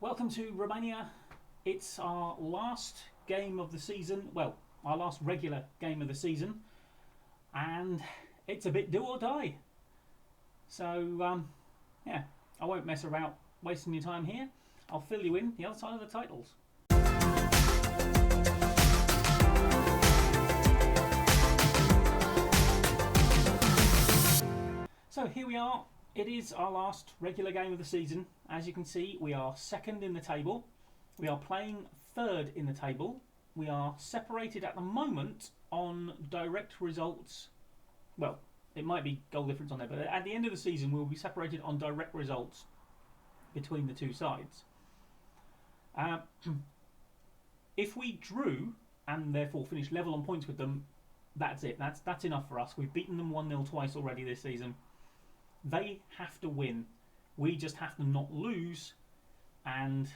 Welcome to Romania. It's our last game of the season, well, our last regular game of the season, and it's a bit do or die. So, yeah, I won't mess around wasting your time here. I'll fill you in the other side of the titles. So here we are. It is our last regular game of the season. As you can see, we are second in the table. We are playing third in the table. We are separated at the moment on direct results. Well, it might be goal difference on there, but at the end of the season, we will be separated on direct results between the two sides. If we drew and therefore finished level on points with them, that's it. That's enough for us. We've beaten them 1-0 twice already this season. They have to win. We just have to not lose, and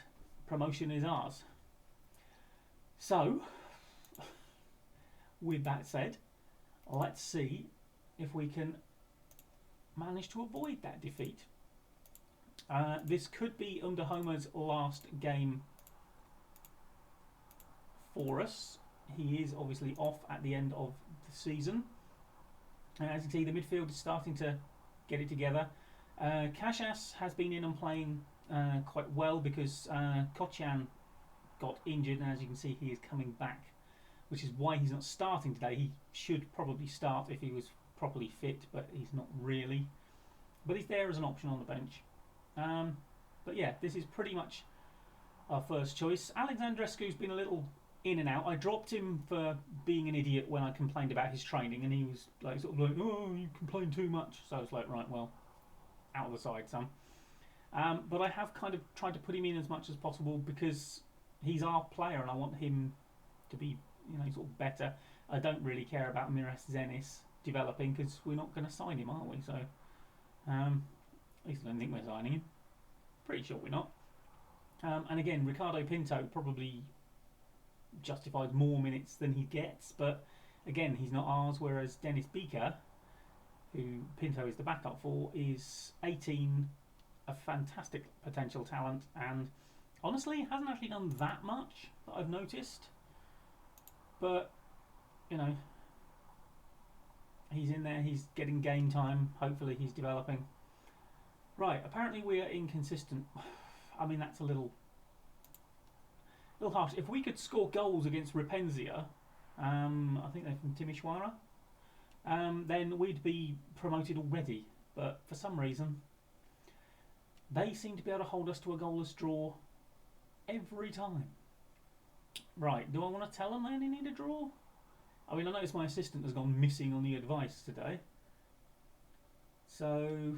promotion is ours. So, with that said, let's see if we can manage to avoid that defeat. This could be under Homer's last game for us. He is obviously off at the end of the season. As you can see, the midfield is starting to get it together. Kashas has been in and playing quite well because Kocian got injured, and as you can see, he is coming back, which is why he's not starting today. He should probably start if he was properly fit, but he's not really. But he's there as an option on the bench. But yeah, this is pretty much our first choice. Alexandrescu's been a little in and out. I dropped him for being an idiot when I complained about his training, and he was like, oh, you complain too much. So I was like, right, well, out of the side, son. But I have kind of tried to put him in as much as possible because he's our player, and I want him to be, sort of better. I don't really care about Miras Zenis developing because we're not going to sign him, are we? So, at least I don't think we're signing him. Pretty sure we're not. And again, Ricardo Pinto probably justifies more minutes than he gets, but again, he's not ours, whereas Dennis Beaker, who Pinto is the backup for, is 18, a fantastic potential talent, and honestly hasn't actually done that much that I've noticed, but he's in there, he's getting game time, hopefully he's developing. Right, apparently we are inconsistent. I mean, that's a little harsh. If we could score goals against Repenzia, I think they're from Timișoara, then we'd be promoted already. But for some reason, they seem to be able to hold us to a goalless draw every time. Right, do I want to tell them they only need a draw? I mean, I noticed my assistant has gone missing on the advice today. So,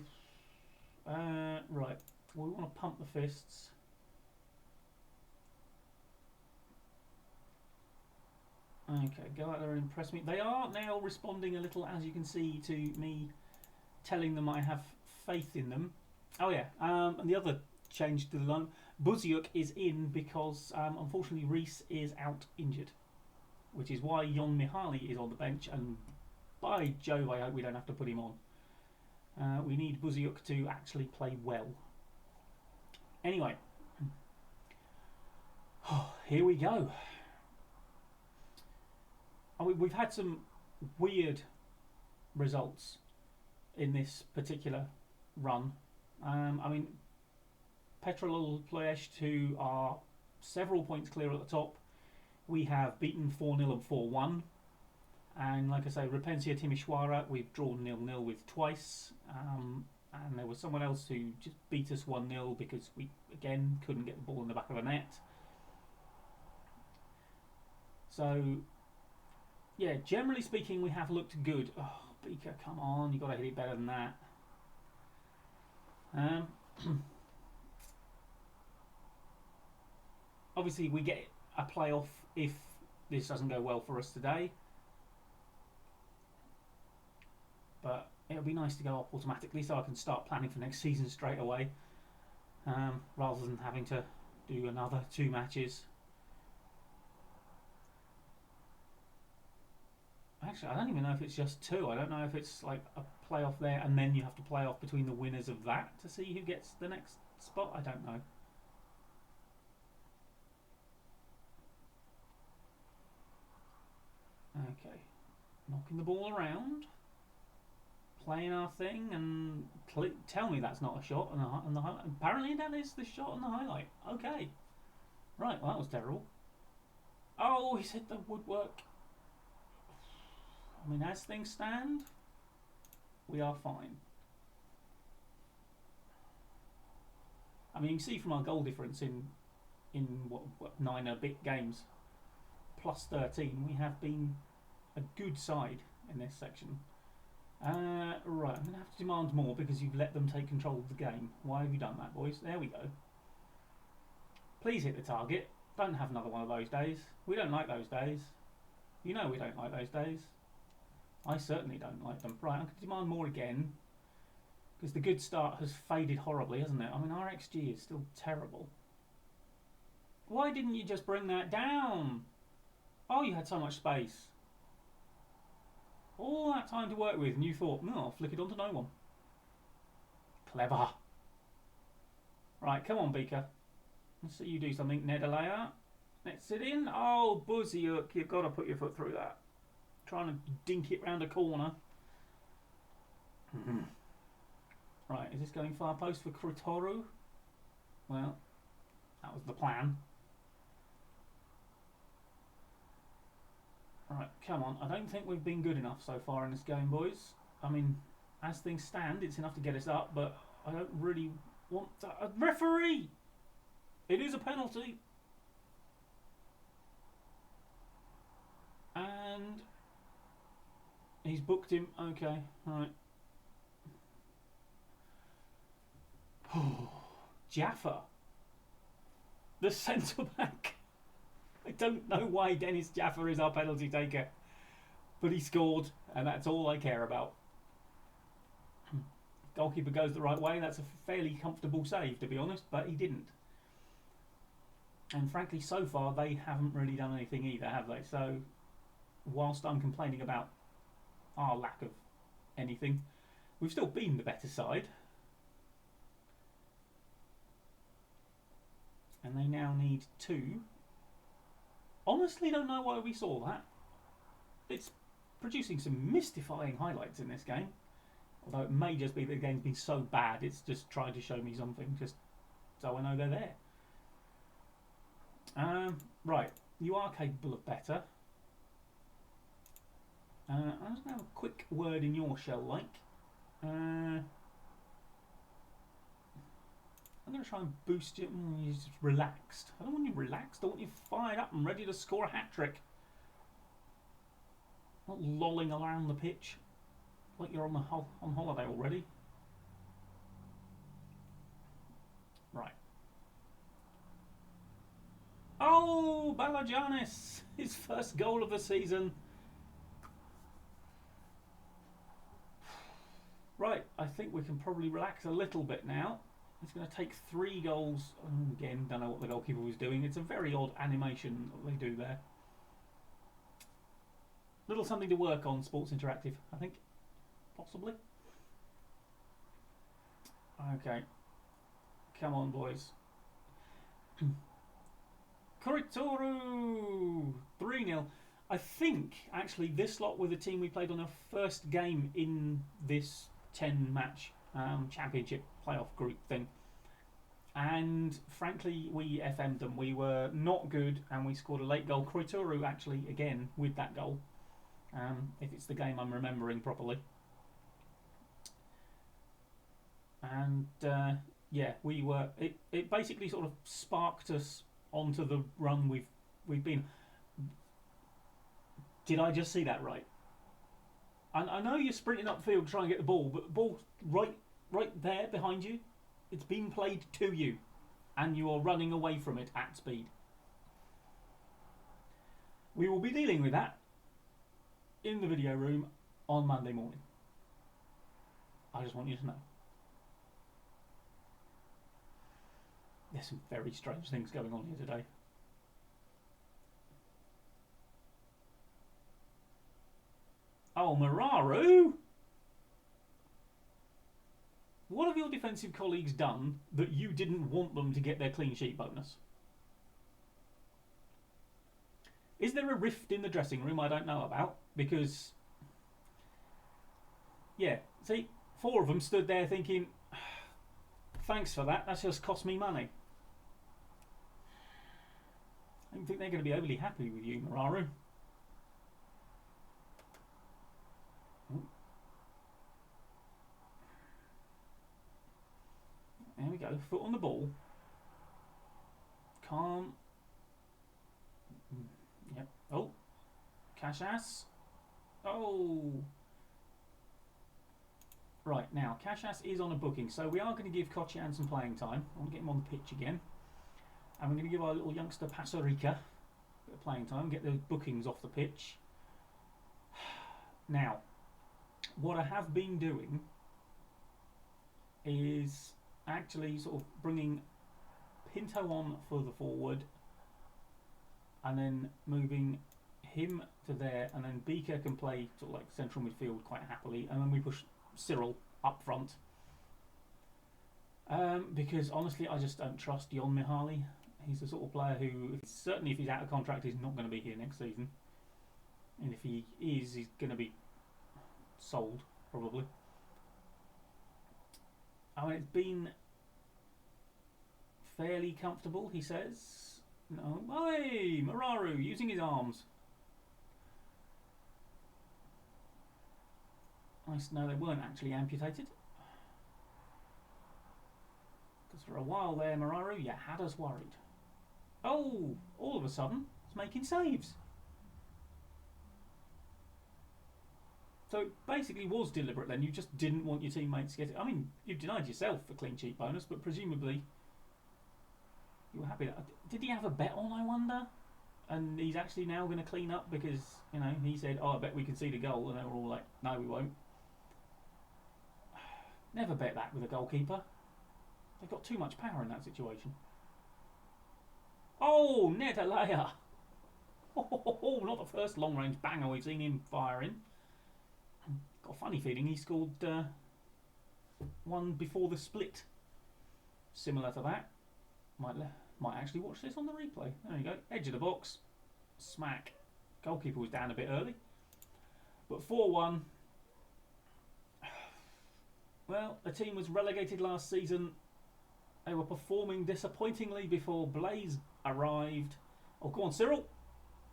right, we want to pump the fists. Okay, go out there and impress me. They are now responding a little, as you can see, to me telling them I have faith in them. Oh yeah, and the other change to the line, Buziuk is in because unfortunately Reese is out injured, which is why Jon Mihaly is on the bench, and by Jove, I hope we don't have to put him on. We need Buziuk to actually play well. Anyway, here we go. We've had some weird results in this particular run. I mean, Petrolul Ploiești, who are several points clear at the top, we have beaten 4-0 and 4-1. And like I say, Repenzia Timișoara, we've drawn 0-0 with twice. And there was someone else who just beat us 1-0 because we, again, couldn't get the ball in the back of the net. So, yeah, generally speaking, we have looked good. Oh, Beaker, come on, you've got to hit it better than that. Obviously, we get a playoff if this doesn't go well for us today. But it would be nice to go up automatically so I can start planning for next season straight away, rather than having to do another 2 matches. Actually, I don't even know if it's just 2. I don't know if it's like a playoff there and then you have to play off between the winners of that to see who gets the next spot. I don't know. Okay. Knocking the ball around. Playing our thing and tell me that's not a shot on the highlight. Apparently that is the shot on the highlight. Okay. Right, well that was terrible. Oh, he's hit the woodwork. I mean, as things stand, we are fine. I mean, you can see from our goal difference in what 9 a bit games, plus 13, we have been a good side in this section. Right, I'm going to have to demand more because you've let them take control of the game. Why have you done that, boys? There we go. Please hit the target. Don't have another one of those days. We don't like those days. You know we don't like those days. I certainly don't like them. Right, I'm going to demand more again. Because the good start has faded horribly, hasn't it? I mean, our XG is still terrible. Why didn't you just bring that down? Oh, you had so much space. All that time to work with, and you thought, no, I'll flick it onto no one. Clever. Right, come on, Beaker. Let's see you do something. Nedelayer. Let's it in. Oh, Buzzy Hook, you've got to put your foot through that. Trying to dink it round a corner. Right, is this going far post for Kritoru? Well, that was the plan. Right, come on. I don't think we've been good enough so far in this game, boys. I mean, as things stand, it's enough to get us up, but I don't really want a referee! It is a penalty. And he's booked him. Okay, right. Jaffa, the centre back. I don't know why Dennis Jaffa is our penalty taker, but he scored, and that's all I care about. Goalkeeper goes the right way. That's a fairly comfortable save, to be honest, but he didn't. And frankly, so far, they haven't really done anything either, have they? So, whilst I'm complaining about our lack of anything, we've still been the better side. And they now need 2. Honestly, don't know why we saw that. It's producing some mystifying highlights in this game. Although it may just be that the game's been so bad, it's just trying to show me something, just so I know they're there. Right, you are capable of better. I'm just going to have a quick word in your shell, like. I'm going to try and boost you. You're just relaxed. I don't want you relaxed. I want you fired up and ready to score a hat-trick. Not lolling around the pitch like you're on holiday already. Right. Oh, Balagianis! His first goal of the season. Right, I think we can probably relax a little bit now. It's going to take 3 goals. Again, don't know what the goalkeeper was doing. It's a very odd animation that they do there. Little something to work on, Sports Interactive, I think. Possibly. Okay. Come on, boys. Kuritoru! 3-0. I think, actually, this lot were the team we played on our first game in this 10-match championship playoff group thing. And, frankly, we FM'd them. We were not good, and we scored a late goal. Kuritoru, actually, again, with that goal. If it's the game I'm remembering properly. And, yeah, we were... It basically sort of sparked us onto the run we've been. Did I just see that right? I know you're sprinting upfield to try and get the ball, but the ball's right there behind you. It's been played to you, and you are running away from it at speed. We will be dealing with that in the video room on Monday morning. I just want you to know. There's some very strange things going on here today. Oh, Mararu! What have your defensive colleagues done that you didn't want them to get their clean sheet bonus? Is there a rift in the dressing room I don't know about? Because, yeah, see, 4 of them stood there thinking, thanks for that, that's just cost me money. I don't think they're going to be overly happy with you, Mararu. There we go, foot on the ball. Calm. Yep. Oh, Kashas. Oh. Right, now, Kashas is on a booking, so we are going to give Kochian some playing time. I want to get him on the pitch again. And we're going to give our little youngster Pasarica a bit of playing time, get those bookings off the pitch. Now, what I have been doing is actually sort of bringing Pinto on for the forward and then moving him to there, and then Beaker can play sort of like central midfield quite happily, and then we push Cyril up front. Because honestly, I just don't trust Jon Mihaly. He's the sort of player who, certainly if he's out of contract, he's not going to be here next season. And if he is, he's going to be sold, probably. I mean, it's been fairly comfortable, he says. No. Hey, Mararu, using his arms. Nice to know they weren't actually amputated. Because for a while there, Mararu, you had us worried. Oh, all of a sudden, it's making saves. So it basically was deliberate then. You just didn't want your teammates to get it. I mean, you've denied yourself a clean sheet bonus, but presumably you were happy. Did he have a bet on, I wonder? And he's actually now going to clean up because, you know, he said, oh, I bet we can see the goal. And they were all like, no, we won't. Never bet that with a goalkeeper. They've got too much power in that situation. Oh, Nedalea. Oh, not the first long-range banger we've seen him firing. Got a funny feeling he scored one before the split. Similar to that. Might actually watch this on the replay. There you go. Edge of the box. Smack. Goalkeeper was down a bit early. But 4-1. Well, the team was relegated last season. They were performing disappointingly before Blaze arrived. Oh, go on, Cyril.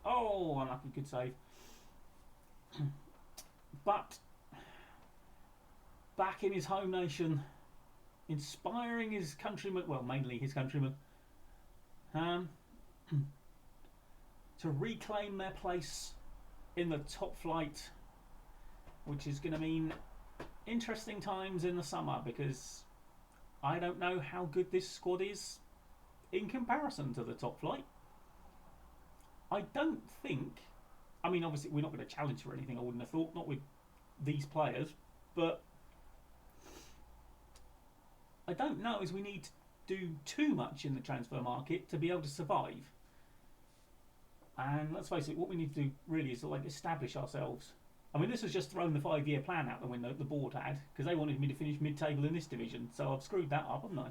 Oh, unlucky, good save. But back in his home nation, inspiring his countrymen, well, mainly his countrymen, to reclaim their place in the top flight, which is going to mean interesting times in the summer, because I don't know how good this squad is in comparison to the top flight. I don't think, I mean, obviously we're not going to challenge for anything, I wouldn't have thought, not with these players, but I don't know as we need to do too much in the transfer market to be able to survive. And let's face it, what we need to do really is to like establish ourselves. I mean, this has just thrown the 5-year plan out the window the board had, because they wanted me to finish mid-table in this division, so I've screwed that up, haven't I?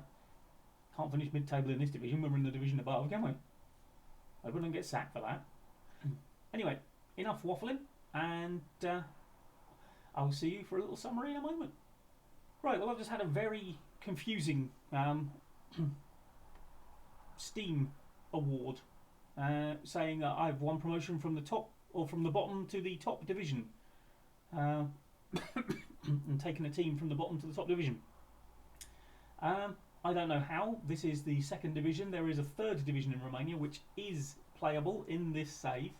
Can't finish mid-table in this division when we're in the division above, can we? I wouldn't get sacked for that. Anyway, enough waffling, and I'll see you for a little summary in a moment. Right, well, I've just had a very confusing Steam award saying that I've won promotion from the top, or from the bottom to the top division. And taken a team from the bottom to the top division. I don't know how. This is the second division. There is a third division in Romania which is playable in this save.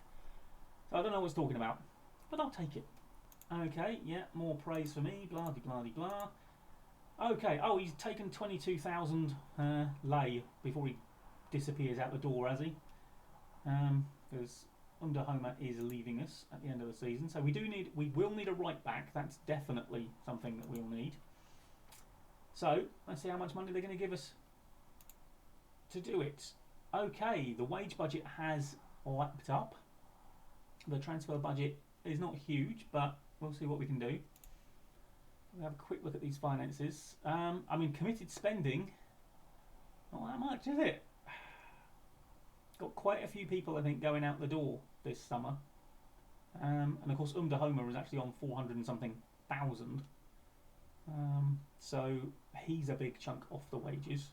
So I don't know what it's talking about, but I'll take it. Okay, yeah, more praise for me. Blah de blah de blah. Okay, oh, he's taken 22,000 lei before he disappears out the door, has he? Because Underhomer is leaving us at the end of the season, so we will need a right back. That's definitely something that we'll need. So let's see how much money they're going to give us to do it. Okay, the wage budget has leapt up. The transfer budget is not huge, but we'll see what we can do. We'll have a quick look at these finances. I mean, committed spending, not that much, is it? got quite a few people, I think, going out the door this summer. And of course, Homer is actually on 400 and something thousand. So he's a big chunk off the wages.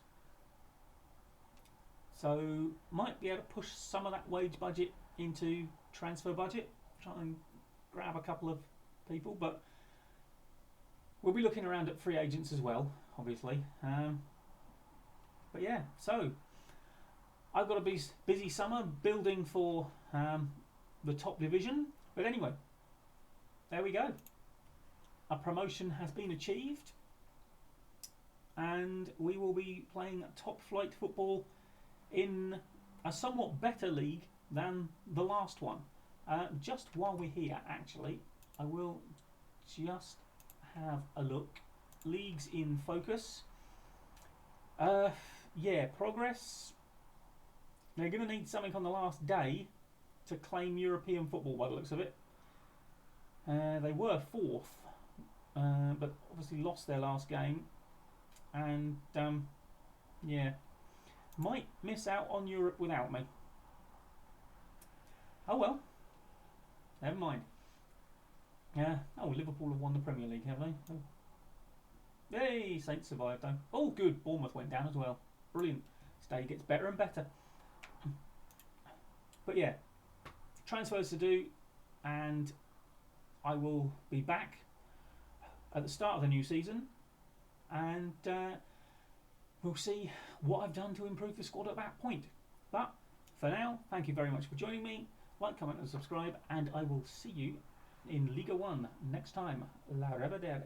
So might be able to push some of that wage budget into transfer budget. Try and grab a couple of people, but we'll be looking around at free agents as well, obviously. But yeah, so I've got a busy summer building for the top division. But anyway, there we go. A promotion has been achieved, and we will be playing top flight football in a somewhat better league than the last one. Just while we're here, actually, I will just have a look. Leagues in focus. Yeah, progress. They're going to need something on the last day to claim European football by the looks of it. They were 4th, but obviously lost their last game. And, yeah, might miss out on Europe without me. Oh well, never mind. Oh, Liverpool have won the Premier League, have they? Oh. Yay, Saints survived though. Oh, good, Bournemouth went down as well. Brilliant. This day gets better and better. But yeah, transfers to do, and I will be back at the start of the new season, and we'll see what I've done to improve the squad at that point. But for now, thank you very much for joining me. Like, comment and subscribe, and I will see you in Liga 1 next time. La Revedere.